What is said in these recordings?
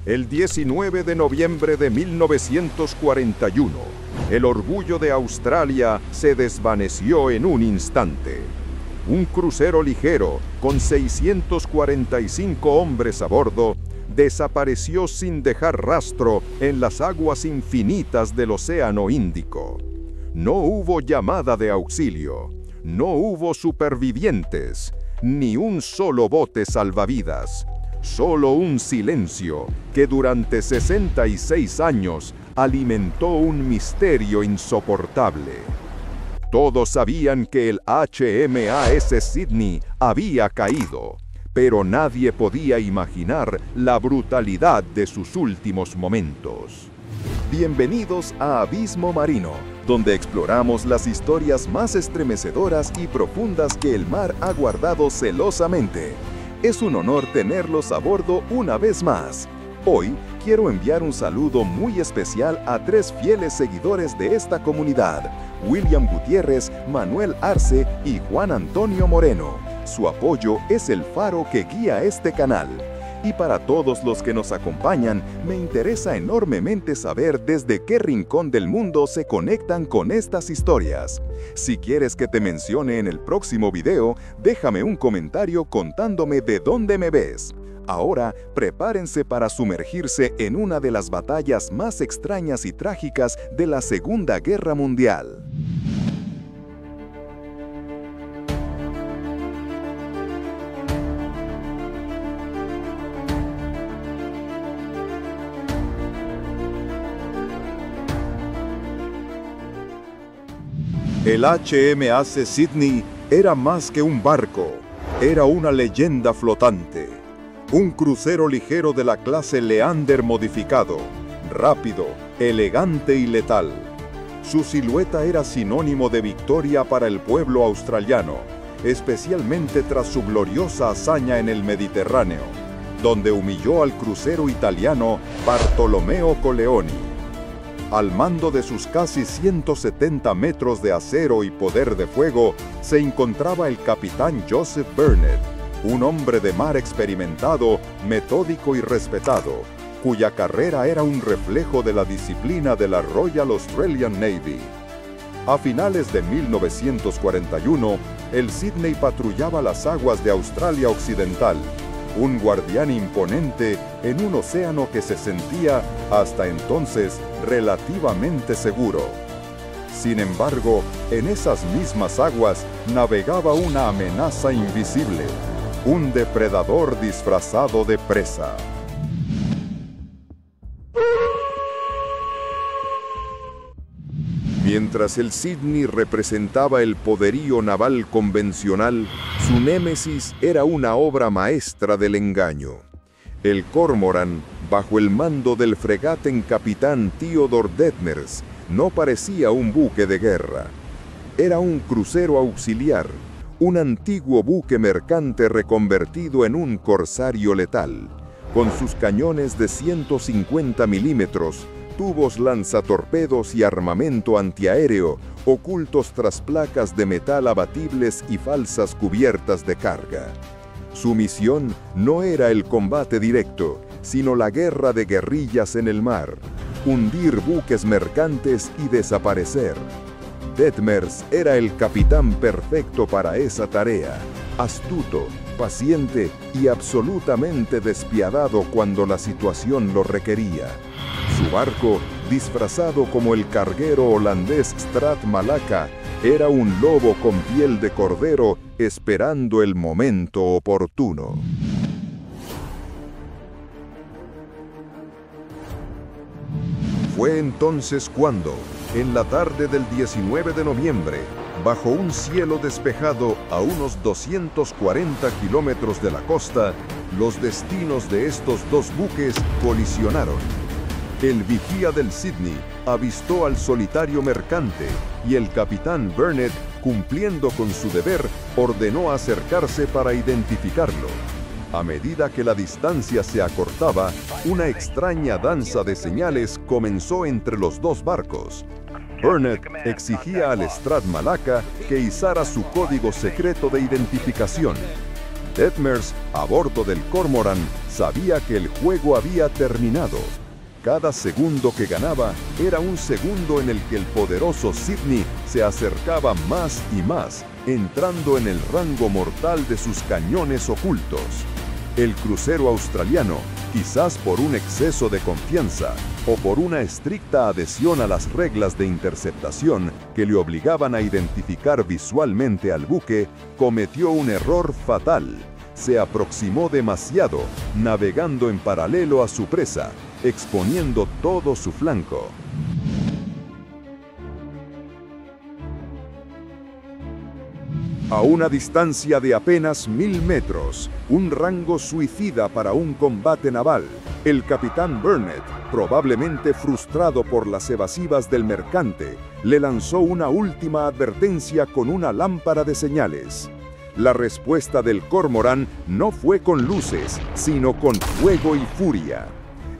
El 19 de noviembre de 1941, el orgullo de Australia se desvaneció en un instante. Un crucero ligero, con 645 hombres a bordo, desapareció sin dejar rastro en las aguas infinitas del Océano Índico. No hubo llamada de auxilio, no hubo supervivientes, ni un solo bote salvavidas. Solo un silencio que durante 66 años alimentó un misterio insoportable. Todos sabían que el HMAS Sydney había caído, pero nadie podía imaginar la brutalidad de sus últimos momentos. Bienvenidos a Abismo Marino, donde exploramos las historias más estremecedoras y profundas que el mar ha guardado celosamente. Es un honor tenerlos a bordo una vez más. Hoy quiero enviar un saludo muy especial a 3 fieles seguidores de esta comunidad: William Gutiérrez, Manuel Arce y Juan Antonio Moreno. Su apoyo es el faro que guía este canal. Y para todos los que nos acompañan, me interesa enormemente saber desde qué rincón del mundo se conectan con estas historias. Si quieres que te mencione en el próximo video, déjame un comentario contándome de dónde me ves. Ahora, prepárense para sumergirse en una de las batallas más extrañas y trágicas de la Segunda Guerra Mundial. El HMAS Sydney era más que un barco, era una leyenda flotante. Un crucero ligero de la clase Leander modificado, rápido, elegante y letal. Su silueta era sinónimo de victoria para el pueblo australiano, especialmente tras su gloriosa hazaña en el Mediterráneo, donde humilló al crucero italiano Bartolomeo Colleoni. Al mando de sus casi 170 metros de acero y poder de fuego, se encontraba el capitán Joseph Burnett, un hombre de mar experimentado, metódico y respetado, cuya carrera era un reflejo de la disciplina de la Royal Australian Navy. A finales de 1941, el Sydney patrullaba las aguas de Australia Occidental, un guardián imponente en un océano que se sentía, hasta entonces, relativamente seguro. Sin embargo, en esas mismas aguas navegaba una amenaza invisible, un depredador disfrazado de presa. Mientras el Sydney representaba el poderío naval convencional, su némesis era una obra maestra del engaño. El Cormoran, bajo el mando del fregaten capitán Theodore Detmers, no parecía un buque de guerra. Era un crucero auxiliar, un antiguo buque mercante reconvertido en un corsario letal, con sus cañones de 150 milímetros, tubos lanzatorpedos y armamento antiaéreo ocultos tras placas de metal abatibles y falsas cubiertas de carga. Su misión no era el combate directo, sino la guerra de guerrillas en el mar, hundir buques mercantes y desaparecer. Detmers era el capitán perfecto para esa tarea, astuto, paciente y absolutamente despiadado cuando la situación lo requería. Su barco, disfrazado como el carguero holandés Strat Malacca, era un lobo con piel de cordero esperando el momento oportuno. Fue entonces cuando, en la tarde del 19 de noviembre, bajo un cielo despejado a unos 240 kilómetros de la costa, los destinos de estos 2 buques colisionaron. El vigía del Sydney avistó al solitario mercante y el capitán Burnett, cumpliendo con su deber, ordenó acercarse para identificarlo. A medida que la distancia se acortaba, una extraña danza de señales comenzó entre los 2 barcos. Burnett exigía al Strat Malacca que izara su código secreto de identificación. Detmers, a bordo del Cormoran, sabía que el juego había terminado. Cada segundo que ganaba era un segundo en el que el poderoso Sydney se acercaba más y más, entrando en el rango mortal de sus cañones ocultos. El crucero australiano, quizás por un exceso de confianza o por una estricta adhesión a las reglas de interceptación que le obligaban a identificar visualmente al buque, cometió un error fatal. Se aproximó demasiado, navegando en paralelo a su presa, exponiendo todo su flanco. A una distancia de apenas 1000 metros, un rango suicida para un combate naval, el capitán Burnett, probablemente frustrado por las evasivas del mercante, le lanzó una última advertencia con una lámpara de señales. La respuesta del Cormorán no fue con luces, sino con fuego y furia.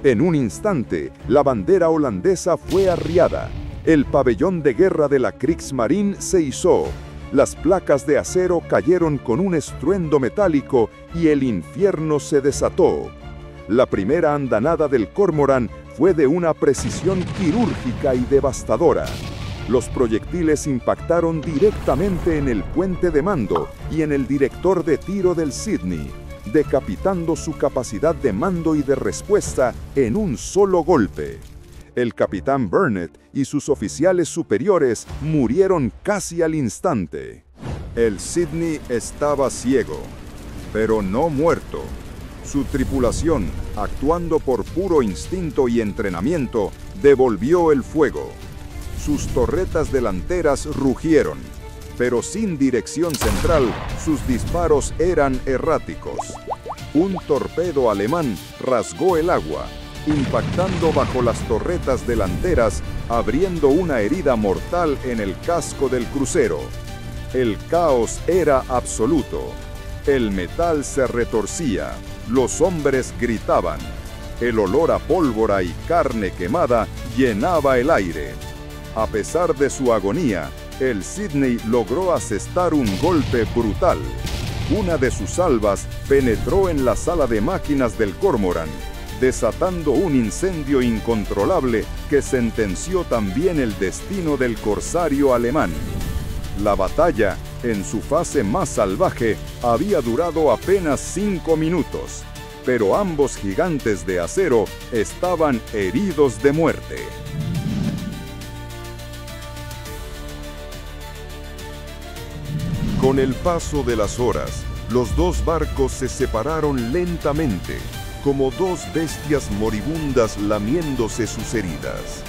En un instante, la bandera holandesa fue arriada. El pabellón de guerra de la Kriegsmarine se izó. Las placas de acero cayeron con un estruendo metálico y el infierno se desató. La primera andanada del Cormorán fue de una precisión quirúrgica y devastadora. Los proyectiles impactaron directamente en el puente de mando y en el director de tiro del Sydney, decapitando su capacidad de mando y de respuesta en un solo golpe. El capitán Burnett y sus oficiales superiores murieron casi al instante. El Sydney estaba ciego, pero no muerto. Su tripulación, actuando por puro instinto y entrenamiento, devolvió el fuego. Sus torretas delanteras rugieron, pero sin dirección central, sus disparos eran erráticos. Un torpedo alemán rasgó el agua, impactando bajo las torretas delanteras, abriendo una herida mortal en el casco del crucero. El caos era absoluto. El metal se retorcía, los hombres gritaban. El olor a pólvora y carne quemada llenaba el aire. A pesar de su agonía, el Sydney logró asestar un golpe brutal. Una de sus salvas penetró en la sala de máquinas del Cormorán, desatando un incendio incontrolable que sentenció también el destino del corsario alemán. La batalla, en su fase más salvaje, había durado apenas 5 minutos, pero ambos gigantes de acero estaban heridos de muerte. Con el paso de las horas, los dos barcos se separaron lentamente, como dos bestias moribundas lamiéndose sus heridas.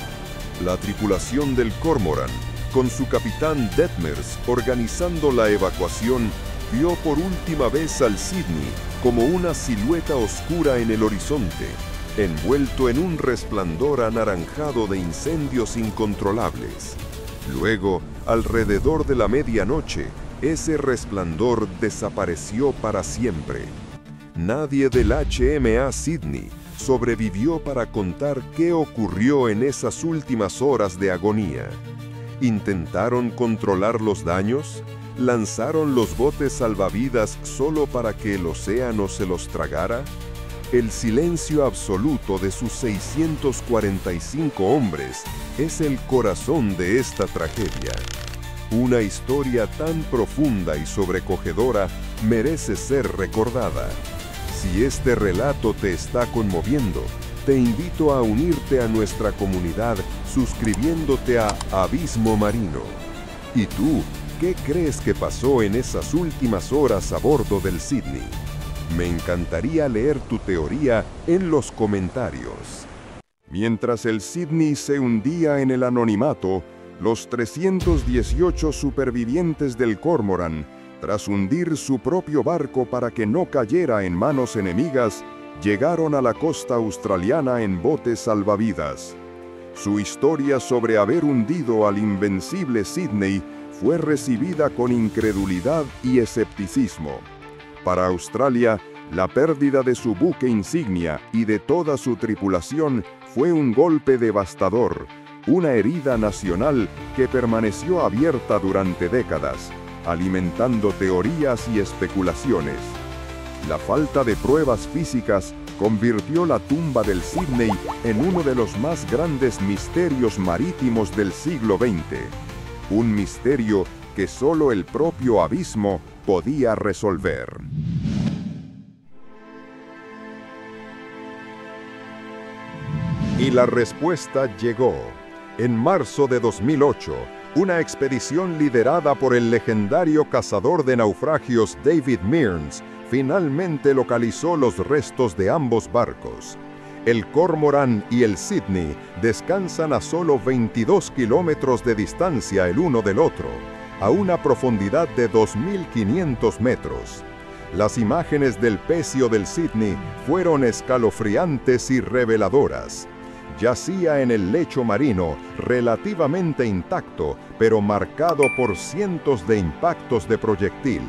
La tripulación del Cormorán, con su capitán Detmers organizando la evacuación, vio por última vez al Sydney como una silueta oscura en el horizonte, envuelto en un resplandor anaranjado de incendios incontrolables. Luego, alrededor de la medianoche, ese resplandor desapareció para siempre. Nadie del HMA Sydney sobrevivió para contar qué ocurrió en esas últimas horas de agonía. ¿Intentaron controlar los daños? ¿Lanzaron los botes salvavidas solo para que el océano se los tragara? El silencio absoluto de sus 645 hombres es el corazón de esta tragedia. Una historia tan profunda y sobrecogedora merece ser recordada. Si este relato te está conmoviendo, te invito a unirte a nuestra comunidad suscribiéndote a Abismo Marino. ¿Y tú, qué crees que pasó en esas últimas horas a bordo del Sydney? Me encantaría leer tu teoría en los comentarios. Mientras el Sydney se hundía en el anonimato, los 318 supervivientes del Cormorán, tras hundir su propio barco para que no cayera en manos enemigas, llegaron a la costa australiana en botes salvavidas. Su historia sobre haber hundido al invencible Sydney fue recibida con incredulidad y escepticismo. Para Australia, la pérdida de su buque insignia y de toda su tripulación fue un golpe devastador, una herida nacional que permaneció abierta durante décadas, alimentando teorías y especulaciones. La falta de pruebas físicas convirtió la tumba del Sydney en uno de los más grandes misterios marítimos del siglo XX. Un misterio que solo el propio abismo podía resolver. Y la respuesta llegó. En marzo de 2008, una expedición liderada por el legendario cazador de naufragios David Mearns finalmente localizó los restos de ambos barcos. El Cormorán y el Sydney descansan a solo 22 kilómetros de distancia el uno del otro, a una profundidad de 2.500 metros. Las imágenes del pecio del Sydney fueron escalofriantes y reveladoras. Yacía en el lecho marino, relativamente intacto, pero marcado por cientos de impactos de proyectil.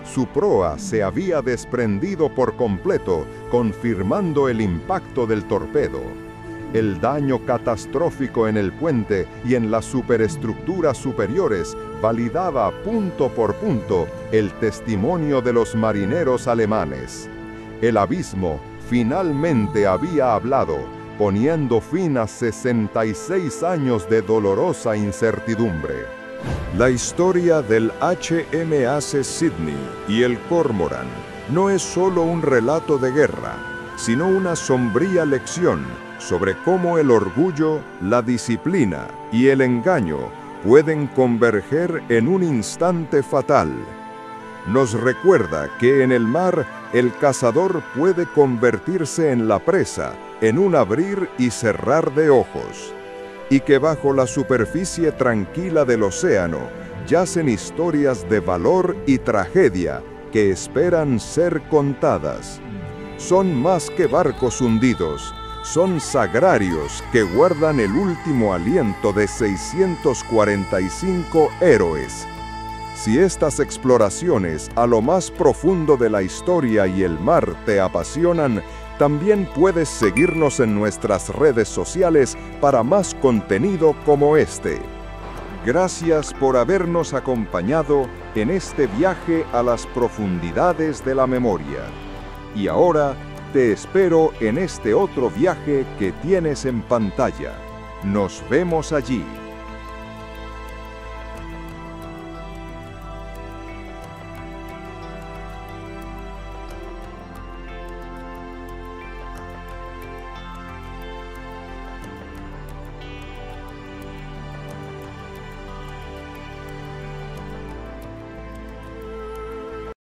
Su proa se había desprendido por completo, confirmando el impacto del torpedo. El daño catastrófico en el puente y en las superestructuras superiores validaba punto por punto el testimonio de los marineros alemanes. El abismo finalmente había hablado, poniendo fin a 66 años de dolorosa incertidumbre. La historia del HMAS Sydney y el Cormorán no es solo un relato de guerra, sino una sombría lección sobre cómo el orgullo, la disciplina y el engaño pueden converger en un instante fatal. Nos recuerda que en el mar el cazador puede convertirse en la presa, en un abrir y cerrar de ojos, y que bajo la superficie tranquila del océano yacen historias de valor y tragedia que esperan ser contadas. Son más que barcos hundidos, son sagrarios que guardan el último aliento de 645 héroes. Si estas exploraciones a lo más profundo de la historia y el mar te apasionan, también puedes seguirnos en nuestras redes sociales para más contenido como este. Gracias por habernos acompañado en este viaje a las profundidades de la memoria. Y ahora te espero en este otro viaje que tienes en pantalla. Nos vemos allí.